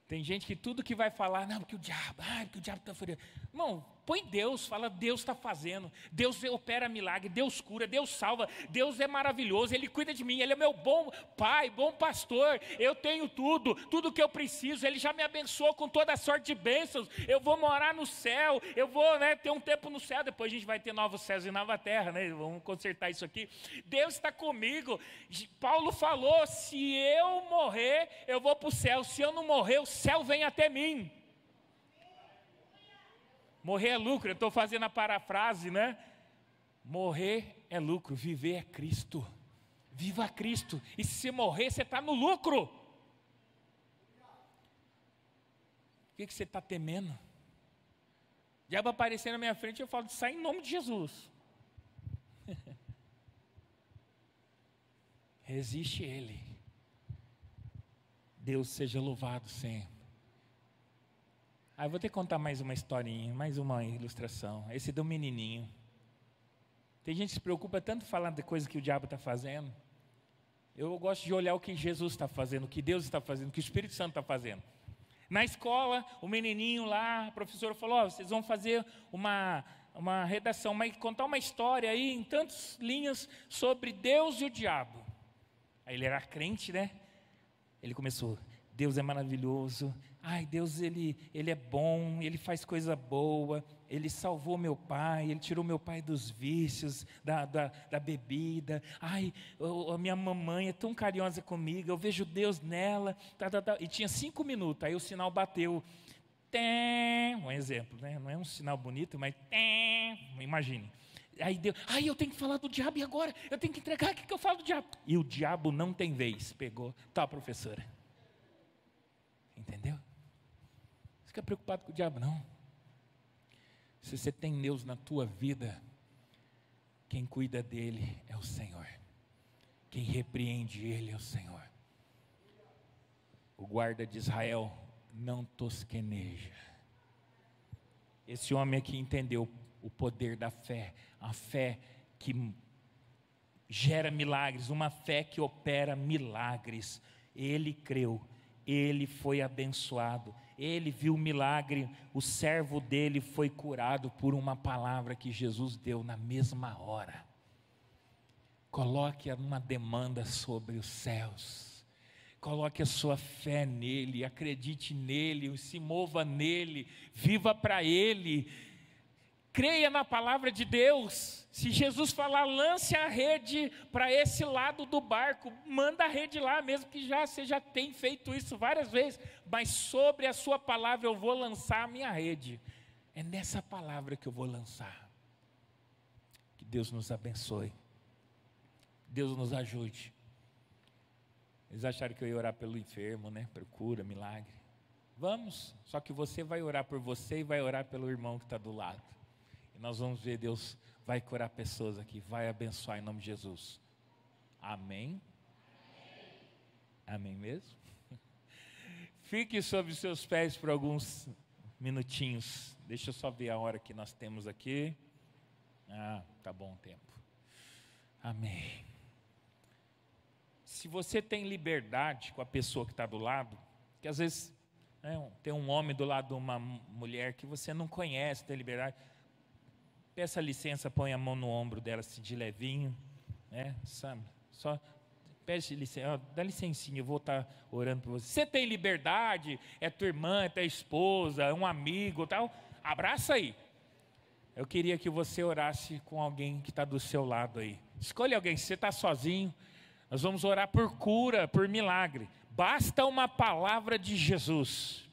Tem gente que tudo que vai falar, porque o diabo está furioso. Irmão, põe Deus, fala, Deus está fazendo, Deus opera milagre, Deus cura, Deus salva, Deus é maravilhoso, Ele cuida de mim, Ele é meu bom pai, bom pastor, eu tenho tudo que eu preciso, Ele já me abençoou com toda a sorte de bênçãos, eu vou morar no céu, eu vou ter um tempo no céu, depois a gente vai ter novos céus e nova terra, vamos consertar isso aqui. Deus está comigo. Paulo falou, se eu morrer, eu vou para o céu, se eu não morrer, o céu vem até mim. Morrer é lucro, eu estou fazendo a parafrase, né? Morrer é lucro, viver é Cristo. Viva Cristo, e se você morrer, você está no lucro. O que você está temendo? O diabo aparecer na minha frente, eu falo, sai em nome de Jesus. Resiste ele, Deus seja louvado sempre. Eu vou ter que contar mais uma historinha, mais uma ilustração. Esse do menininho. Tem gente que se preocupa tanto falando de coisa que o diabo está fazendo. Eu gosto de olhar o que Jesus está fazendo, o que Deus está fazendo, o que o Espírito Santo está fazendo. Na escola, o menininho lá, a professora falou, vocês vão fazer uma redação, contar uma história aí em tantas linhas sobre Deus e o diabo. Aí ele era crente, né? Ele começou, Deus é maravilhoso, Deus ele é bom, Ele faz coisa boa, Ele salvou meu pai, Ele tirou meu pai dos vícios, da bebida, a minha mamãe é tão carinhosa comigo, eu vejo Deus nela, e tinha 5 minutos, aí o sinal bateu, um exemplo, né? Não é um sinal bonito, mas imagine, aí Deus, eu tenho que falar do diabo e agora, eu tenho que entregar, o que eu falo do diabo? E o diabo não tem vez, pegou, professora, entendeu? Não fica preocupado com o diabo não. Se você tem Deus na tua vida, quem cuida dele é o Senhor, quem repreende ele é o Senhor. O guarda de Israel não tosqueneja. Esse homem aqui entendeu o poder da fé, a fé que gera milagres, uma fé que opera milagres. Ele creu, ele foi abençoado, ele viu o milagre, o servo dele foi curado por uma palavra que Jesus deu na mesma hora. Coloque uma demanda sobre os céus, coloque a sua fé nele, acredite nele, se mova nele, viva para ele, creia na palavra de Deus. Se Jesus falar, lance a rede para esse lado do barco, manda a rede lá, mesmo que você já tem feito isso várias vezes, mas sobre a sua palavra eu vou lançar a minha rede, é nessa palavra que eu vou lançar. Que Deus nos abençoe, Deus nos ajude. Eles acharam que eu ia orar pelo enfermo, né? Por cura, milagre. Vamos, só que você vai orar por você e vai orar pelo irmão que está do lado. E nós vamos ver, Deus vai curar pessoas aqui, vai abençoar em nome de Jesus. Amém? Amém mesmo? Fique sobre os seus pés por alguns minutinhos. Deixa eu só ver a hora que nós temos aqui. Tá bom o tempo. Amém. Se você tem liberdade com a pessoa que está do lado, que às vezes tem um homem do lado de uma mulher que você não conhece, tem liberdade, peça licença, põe a mão no ombro dela assim de levinho, né? Sabe? Só pede licença, dá licencinha, eu vou estar orando por você. Você tem liberdade, é tua irmã, é tua esposa, é um amigo, tal, abraça aí. Eu queria que você orasse com alguém que está do seu lado aí. Escolha alguém, se você está sozinho, nós vamos orar por cura, por milagre. Basta uma palavra de Jesus.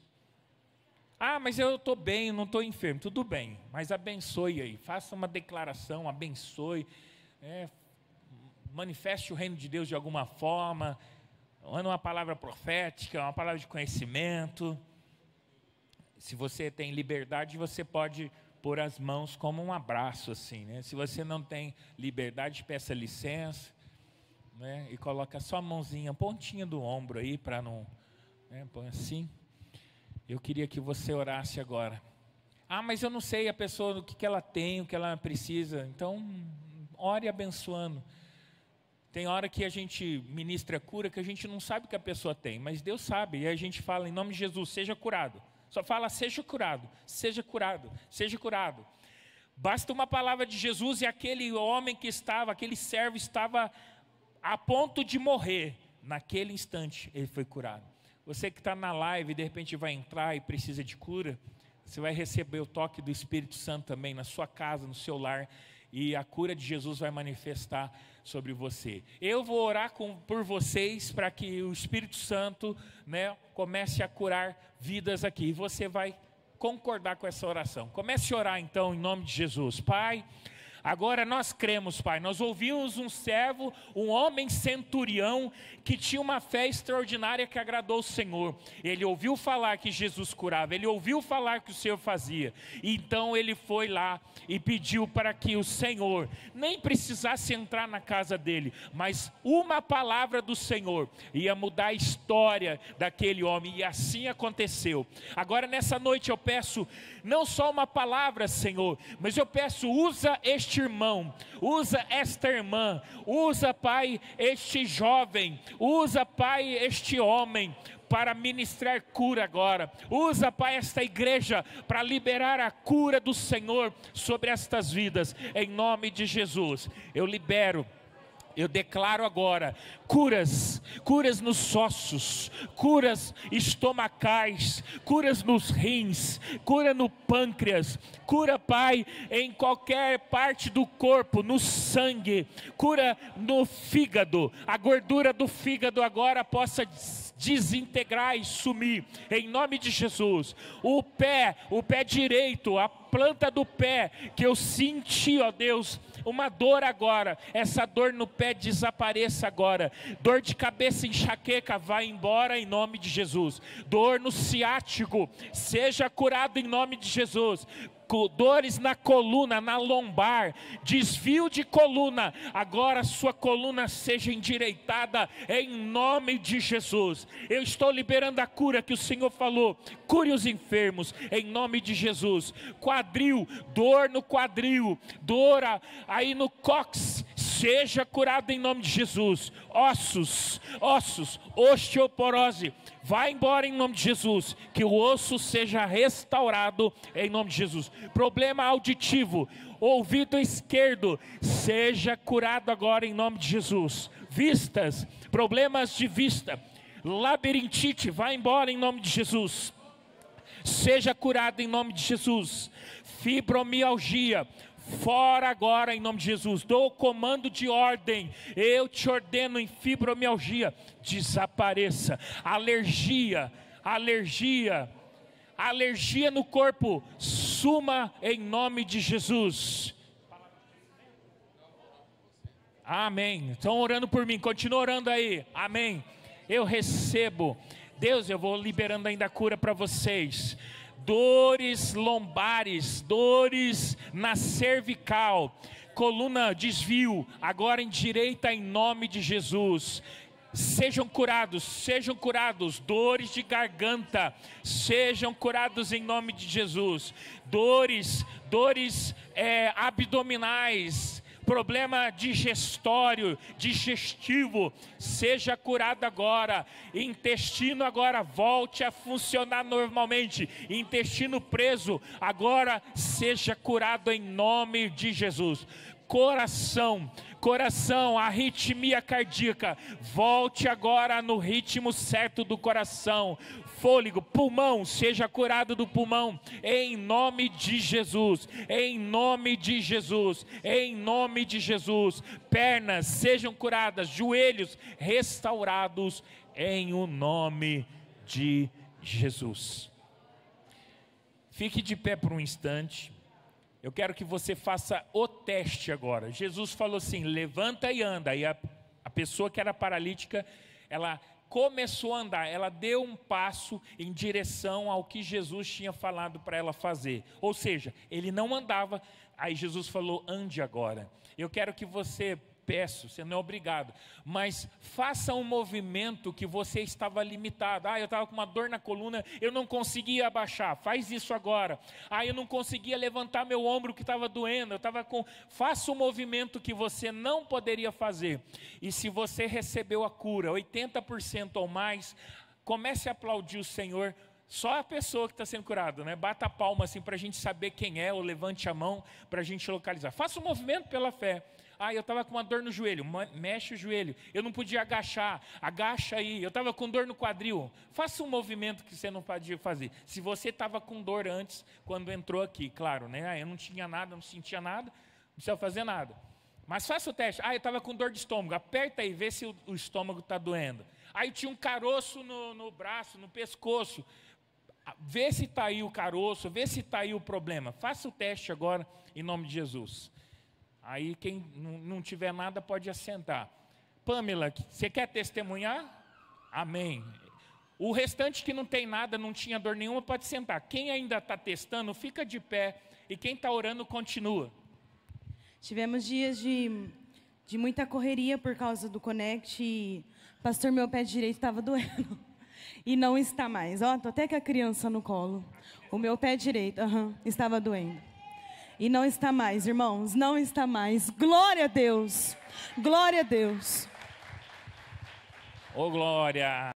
Mas eu estou bem, não estou enfermo. Tudo bem, mas abençoe aí. Faça uma declaração, abençoe. Manifeste o reino de Deus de alguma forma. Manda uma palavra profética, uma palavra de conhecimento. Se você tem liberdade, você pode pôr as mãos como um abraço assim, né? Se você não tem liberdade, peça licença, né? E coloca só a mãozinha, a pontinha do ombro aí, para não, né? Põe assim. Eu queria que você orasse agora. Mas eu não sei a pessoa, o que ela tem, o que ela precisa. Então, ore abençoando. Tem hora que a gente ministra cura, que a gente não sabe o que a pessoa tem, mas Deus sabe. E a gente fala, em nome de Jesus, seja curado. Só fala, seja curado, seja curado, seja curado. Basta uma palavra de Jesus e aquele homem que estava, aquele servo estava a ponto de morrer. Naquele instante, ele foi curado. Você que está na live, de repente vai entrar e precisa de cura, você vai receber o toque do Espírito Santo também na sua casa, no seu lar, e a cura de Jesus vai manifestar sobre você. Eu vou orar por vocês para que o Espírito Santo, né, comece a curar vidas aqui. E você vai concordar com essa oração. Comece a orar então em nome de Jesus. Pai, Agora nós cremos, Pai, nós ouvimos um servo, um homem centurião, que tinha uma fé extraordinária que agradou o Senhor. Ele ouviu falar que Jesus curava, ele ouviu falar que o Senhor fazia. Então ele foi lá e pediu para que o Senhor nem precisasse entrar na casa dele, mas uma palavra do Senhor ia mudar a história daquele homem, e assim aconteceu. Agora nessa noite eu peço não só uma palavra, Senhor, mas eu peço, usa este irmão, usa esta irmã, usa, Pai, este jovem, usa, Pai, este homem, para ministrar cura agora. Usa, Pai, esta igreja para liberar a cura do Senhor sobre estas vidas, em nome de Jesus. Eu libero, eu declaro agora curas, curas nos ossos, curas estomacais, curas nos rins, cura no pâncreas, cura, Pai, em qualquer parte do corpo, no sangue, cura no fígado, a gordura do fígado agora possa desintegrar e sumir, em nome de Jesus. O pé direito, a planta do pé, que eu senti, ó Deus, uma dor agora, essa dor no pé desapareça agora. Dor de cabeça, enxaqueca, vai embora em nome de Jesus. Dor no ciático, seja curado em nome de Jesus. Dores na coluna, na lombar, desvio de coluna, agora sua coluna seja endireitada em nome de Jesus. Eu estou liberando a cura que o Senhor falou, cure os enfermos em nome de Jesus. Quadril, dor no quadril, dor aí no cóccix, seja curado em nome de Jesus. Ossos, osteoporose, vai embora em nome de Jesus, que o osso seja restaurado em nome de Jesus. Problema auditivo, ouvido esquerdo, seja curado agora em nome de Jesus. Vistas, problemas de vista, labirintite, vai embora em nome de Jesus. Seja curado em nome de Jesus. Fibromialgia, fora agora em nome de Jesus. Dou o comando de ordem, eu te ordeno em fibromialgia, desapareça. Alergia no corpo, suma em nome de Jesus. Amém. Estão orando por mim, continua orando aí. Amém. Eu recebo. Deus, eu vou liberando ainda a cura para vocês. Dores lombares, dores na cervical, coluna desvio, agora endireita em nome de Jesus. Sejam curados, dores de garganta, sejam curados em nome de Jesus. Dores abdominais, problema digestivo, seja curado agora. Intestino agora volte a funcionar normalmente. Intestino preso, agora seja curado em nome de Jesus. Coração, arritmia cardíaca, volte agora no ritmo certo do coração. Fôlego, pulmão, seja curado do pulmão, em nome de Jesus, em nome de Jesus, em nome de Jesus. Pernas sejam curadas, joelhos restaurados, em o nome de Jesus. Fique de pé por um instante. Eu quero que você faça o teste agora. Jesus falou assim, levanta e anda. E a pessoa que era paralítica, ela começou a andar. Ela deu um passo em direção ao que Jesus tinha falado para ela fazer. Ou seja, ele não andava. Aí Jesus falou, ande agora. Eu quero que você... você não é obrigado, mas faça um movimento que você estava limitado. Eu estava com uma dor na coluna, eu não conseguia abaixar, faz isso agora. Eu não conseguia levantar meu ombro que estava doendo, faça um movimento que você não poderia fazer. E se você recebeu a cura, 80% ou mais, comece a aplaudir o Senhor. Só a pessoa que está sendo curada, né? Bata a palma assim para a gente saber quem é, ou levante a mão para a gente localizar. Faça um movimento pela fé. Eu estava com uma dor no joelho, mexe o joelho. Eu não podia agachar, agacha aí. Eu estava com dor no quadril. Faça um movimento que você não podia fazer. Se você estava com dor antes, quando entrou aqui, claro, né? Eu não tinha nada, não sentia nada, não precisa fazer nada. Mas faça o teste. Eu estava com dor de estômago. Aperta aí, vê se o estômago está doendo. Aí tinha um caroço no braço, no pescoço. Vê se está aí o caroço, vê se está aí o problema. Faça o teste agora, em nome de Jesus. Aí quem não tiver nada pode assentar. Pamela, você quer testemunhar? Amém. O restante que não tem nada, não tinha dor nenhuma, pode sentar. Quem ainda está testando, fica de pé. E quem está orando, continua. Tivemos dias de muita correria por causa do Connect. E, pastor, meu pé direito estava doendo. E não está mais. Ó, tô até com a criança no colo. O meu pé direito, estava doendo. E não está mais, irmãos, não está mais. Glória a Deus. Glória a Deus. Ô, glória.